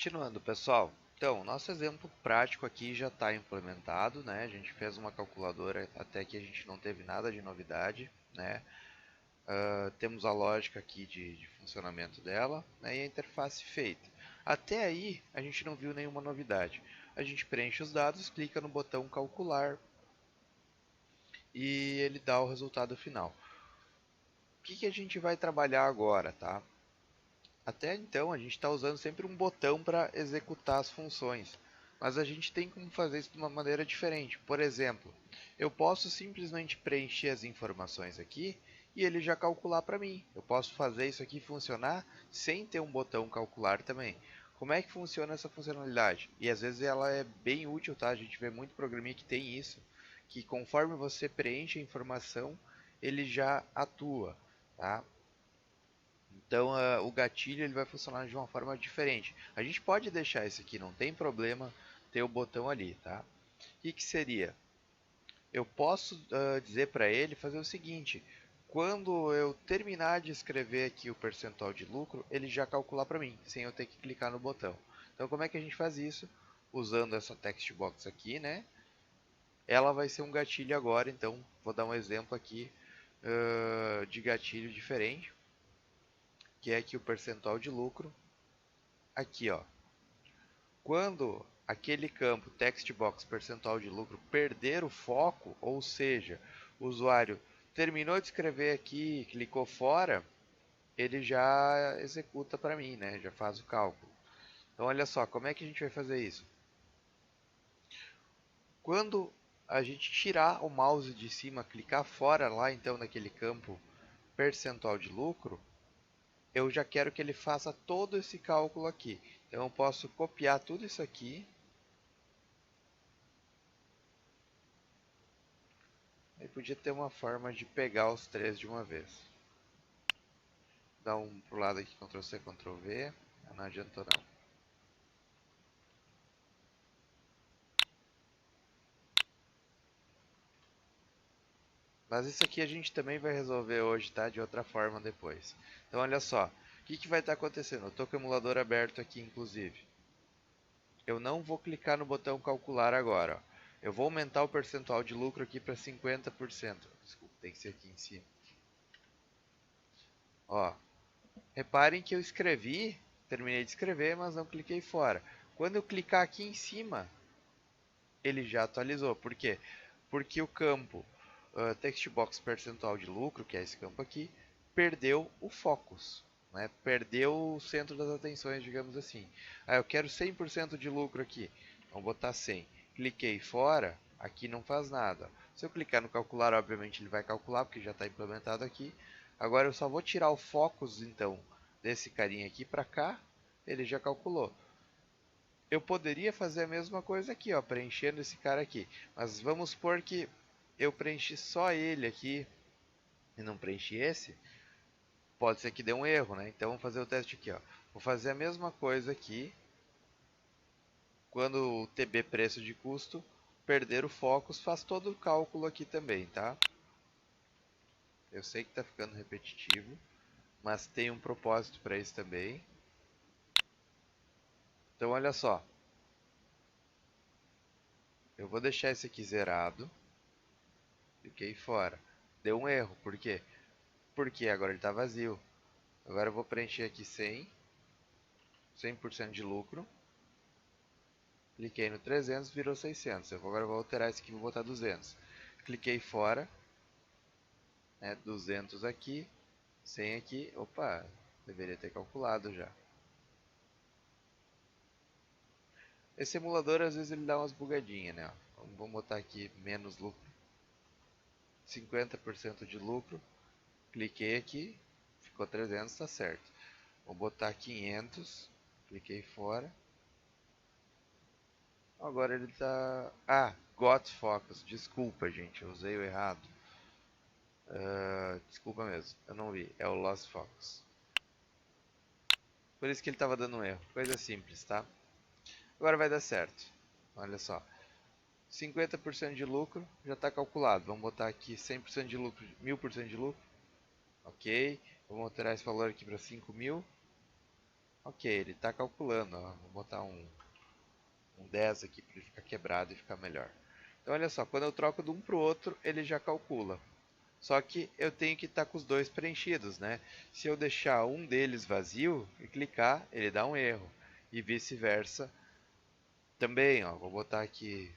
Continuando, pessoal. Então, nosso exemplo prático aqui já está implementado, né? A gente fez uma calculadora até que a gente não teve nada de novidade, né? Temos a lógica aqui de funcionamento dela, né? E a interface feita. Até aí, a gente não viu nenhuma novidade. A gente preenche os dados, clica no botão calcular e ele dá o resultado final. O que a gente vai trabalhar agora, tá? Até então a gente está usando sempre um botão para executar as funções, mas a gente tem como fazer isso de uma maneira diferente. Por exemplo, eu posso simplesmente preencher as informações aqui e ele já calcular para mim. Eu posso fazer isso aqui funcionar sem ter um botão calcular também. Como é que funciona essa funcionalidade? E às vezes ela é bem útil, tá? A gente vê muito programinha que tem isso, que conforme você preenche a informação, ele já atua, tá? Então o gatilho ele vai funcionar de uma forma diferente. A gente pode deixar esse aqui, não tem problema ter o botão ali, tá? O que seria? Eu posso dizer para ele fazer o seguinte: quando eu terminar de escrever aqui o percentual de lucro, ele já calcular para mim, sem eu ter que clicar no botão. Então como é que a gente faz isso? Usando essa text box aqui, né? Ela vai ser um gatilho agora, então vou dar um exemplo aqui de gatilho diferente, que é aqui o percentual de lucro. Aqui, ó, quando aquele campo text box percentual de lucro perder o foco, ou seja, o usuário terminou de escrever aqui, clicou fora, ele já executa para mim, né? Já faz o cálculo. Então olha só, como é que a gente vai fazer isso? Quando a gente tirar o mouse de cima, clicar fora lá então naquele campo percentual de lucro, eu já quero que ele faça todo esse cálculo aqui. Então eu posso copiar tudo isso aqui. Aí podia ter uma forma de pegar os três de uma vez. Dá um pro lado aqui, Ctrl C, Ctrl V. Não adiantou não. Mas isso aqui a gente também vai resolver hoje, tá? De outra forma depois. Então olha só. O que vai estar acontecendo? Eu estou com o emulador aberto aqui, inclusive. Eu não vou clicar no botão calcular agora. Ó. Eu vou aumentar o percentual de lucro aqui para 50%. Desculpa, tem que ser aqui em cima. Ó, reparem que eu escrevi, terminei de escrever, mas não cliquei fora. Quando eu clicar aqui em cima, ele já atualizou. Por quê? Porque o campo text box percentual de lucro, que é esse campo aqui, perdeu o focus. Né? Perdeu o centro das atenções, digamos assim. Ah, eu quero 100% de lucro aqui. Vamos botar 100. Cliquei fora, aqui não faz nada. Se eu clicar no calcular, obviamente ele vai calcular, porque já está implementado aqui. Agora eu só vou tirar o focus, então, desse carinha aqui para cá. Ele já calculou. Eu poderia fazer a mesma coisa aqui, ó, preenchendo esse cara aqui. Mas vamos supor que eu preenchi só ele aqui e não preenchi esse. Pode ser que dê um erro, né? Então vamos fazer o teste aqui, ó. Vou fazer a mesma coisa aqui. Quando o TB preço de custo perder o focus, faz todo o cálculo aqui também, tá? Eu sei que está ficando repetitivo, mas tem um propósito para isso também. Então olha só. Eu vou deixar esse aqui zerado. Cliquei fora. Deu um erro, por quê? Porque agora ele está vazio. Agora eu vou preencher aqui 100% de lucro. Cliquei no 300, virou 600. Agora eu vou alterar esse aqui e vou botar 200. Cliquei fora, né, 200 aqui, 100 aqui. Opa, deveria ter calculado já. Esse emulador às vezes ele dá umas bugadinhas, né? Vamos botar aqui menos lucro. 50% de lucro. Cliquei aqui, ficou 300, está certo. Vou botar 500, cliquei fora. Agora ele tá... Ah, got focus. Desculpa, gente, eu usei o errado. Desculpa mesmo, eu não vi. É o lost focus. Por isso que ele estava dando um erro. Coisa simples, tá? Agora vai dar certo. Olha só. 50% de lucro já está calculado. Vamos botar aqui 100% de lucro, 1000% de lucro. Ok. Vamos alterar esse valor aqui para 5.000. Ok, ele está calculando, ó. Vou botar um 10 aqui para ele ficar quebrado e ficar melhor. Então olha só, quando eu troco de um para o outro, ele já calcula. Só que eu tenho que estar com os dois preenchidos, né? Se eu deixar um deles vazio e clicar, ele dá um erro. E vice-versa também, ó. Vou botar aqui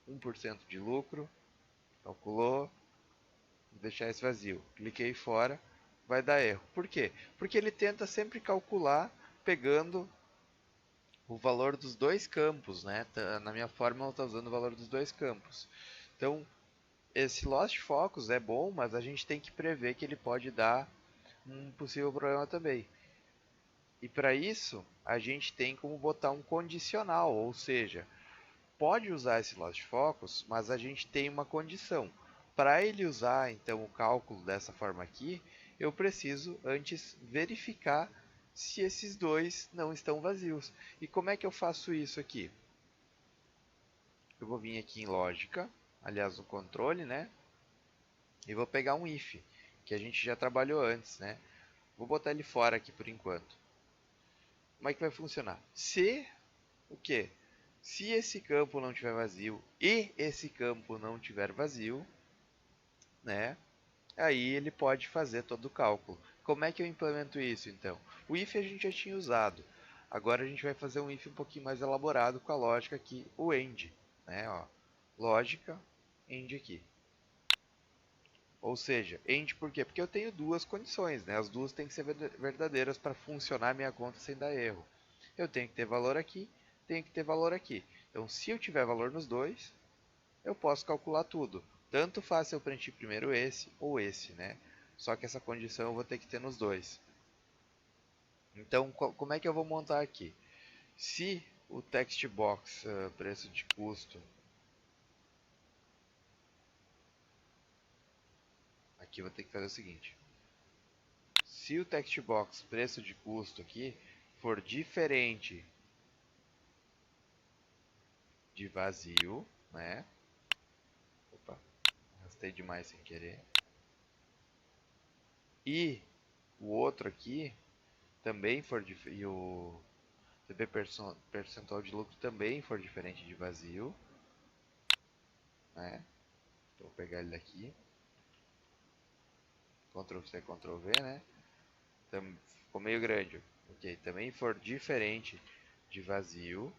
1% de lucro, calculou, vou deixar esse vazio. Cliquei fora, vai dar erro. Por quê? Porque ele tenta sempre calcular pegando o valor dos dois campos, né? Na minha fórmula está usando o valor dos dois campos. Então, esse Lost Focus é bom, mas a gente tem que prever que ele pode dar um possível problema também. E para isso, a gente tem como botar um condicional, ou seja, pode usar esse Lost Focus, mas a gente tem uma condição. Para ele usar então o cálculo dessa forma aqui, eu preciso antes verificar se esses dois não estão vazios. E como é que eu faço isso aqui? Eu vou vir aqui em lógica, aliás no controle, né? E vou pegar um if, que a gente já trabalhou antes, né? Vou botar ele fora aqui por enquanto. Como é que vai funcionar? Se o quê? Se esse campo não tiver vazio e esse campo não tiver vazio, né? Aí ele pode fazer todo o cálculo. Como é que eu implemento isso então? O if a gente já tinha usado. Agora a gente vai fazer um if um pouquinho mais elaborado com a lógica aqui, o end, né? Ó, lógica, end aqui. Ou seja, end por quê? Porque eu tenho duas condições, né? As duas têm que ser verdadeiras para funcionar a minha conta sem dar erro. Eu tenho que ter valor aqui, tenho que ter valor aqui. Então, se eu tiver valor nos dois, eu posso calcular tudo. Tanto faz se eu preencher primeiro esse ou esse, né? Só que essa condição eu vou ter que ter nos dois. Então, como é que eu vou montar aqui? Se o text box, preço de custo, aqui eu vou ter que fazer o seguinte. Se o text box preço de custo aqui for diferente de vazio, né? Opa, arrastei demais sem querer. E o outro aqui também for e o TB percentual de lucro também for diferente de vazio, né? Então, vou pegar ele daqui, Ctrl C, Ctrl V, né? Ficou meio grande, ok? Também for diferente de vazio,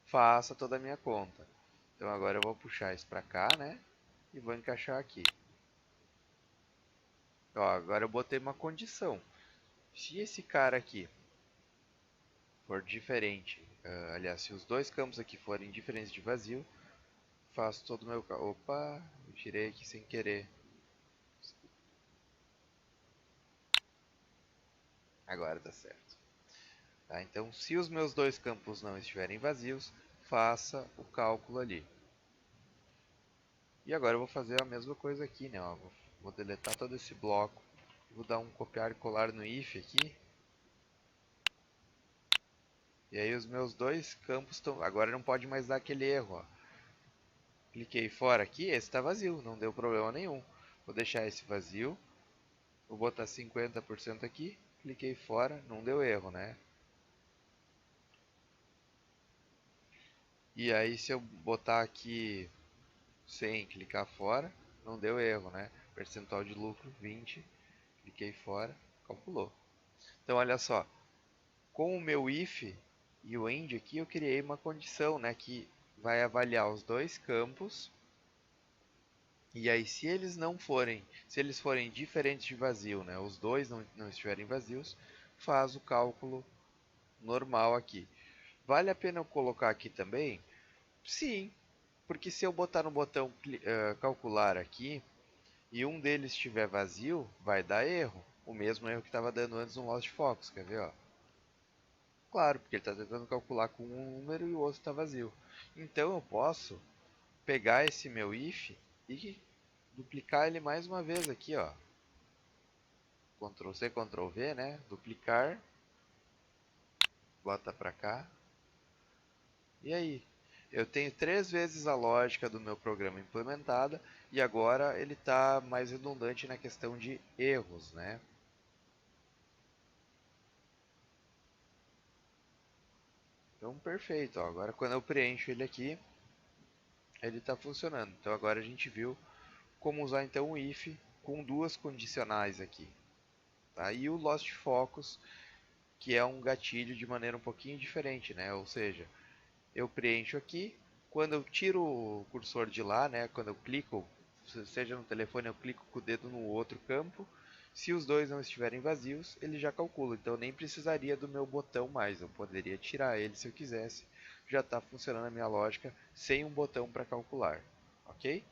faça toda a minha conta. Então agora eu vou puxar isso para cá, né? E vou encaixar aqui. Ó, agora eu botei uma condição. Se esse cara aqui for diferente, aliás, se os dois campos aqui forem diferentes de vazio, faço todo o meu... Opa, eu tirei aqui sem querer. Agora dá certo. Tá? Então, se os meus dois campos não estiverem vazios, faça o cálculo ali. E agora eu vou fazer a mesma coisa aqui, né? Ó, vou deletar todo esse bloco. Vou dar um copiar e colar no if aqui. E aí os meus dois campos estão... Agora não pode mais dar aquele erro, ó. Cliquei fora aqui, esse está vazio, não deu problema nenhum. Vou deixar esse vazio. Vou botar 50% aqui. Cliquei fora, não deu erro, né? E aí se eu botar aqui sem clicar fora, não deu erro, né? Percentual de lucro 20, cliquei fora, calculou. Então olha só, com o meu if e o end aqui eu criei uma condição, né, que vai avaliar os dois campos. E aí se eles forem diferentes de vazio, né, os dois não estiverem vazios, faz o cálculo normal aqui. Vale a pena eu colocar aqui também? Sim, porque se eu botar no botão calcular aqui, e um deles estiver vazio, vai dar erro. O mesmo erro que estava dando antes no Lost Focus, quer ver? Ó? Claro, porque ele está tentando calcular com um número e o outro está vazio. Então eu posso pegar esse meu if e duplicar ele mais uma vez aqui, ó. Ctrl C, Ctrl V, né? Duplicar, bota para cá. E aí? Eu tenho 3 vezes a lógica do meu programa implementada e agora ele está mais redundante na questão de erros, né? Então, perfeito. Ó. Agora, quando eu preencho ele aqui, ele está funcionando. Então, agora a gente viu como usar então o if com duas condicionais aqui. Tá? E o Lost Focus, que é um gatilho de maneira um pouquinho diferente, né? Ou seja, eu preencho aqui, quando eu tiro o cursor de lá, né? Quando eu clico, seja no telefone, eu clico com o dedo no outro campo. Se os dois não estiverem vazios, ele já calcula. Então eu nem precisaria do meu botão mais. Eu poderia tirar ele se eu quisesse. Já está funcionando a minha lógica sem um botão para calcular. Ok?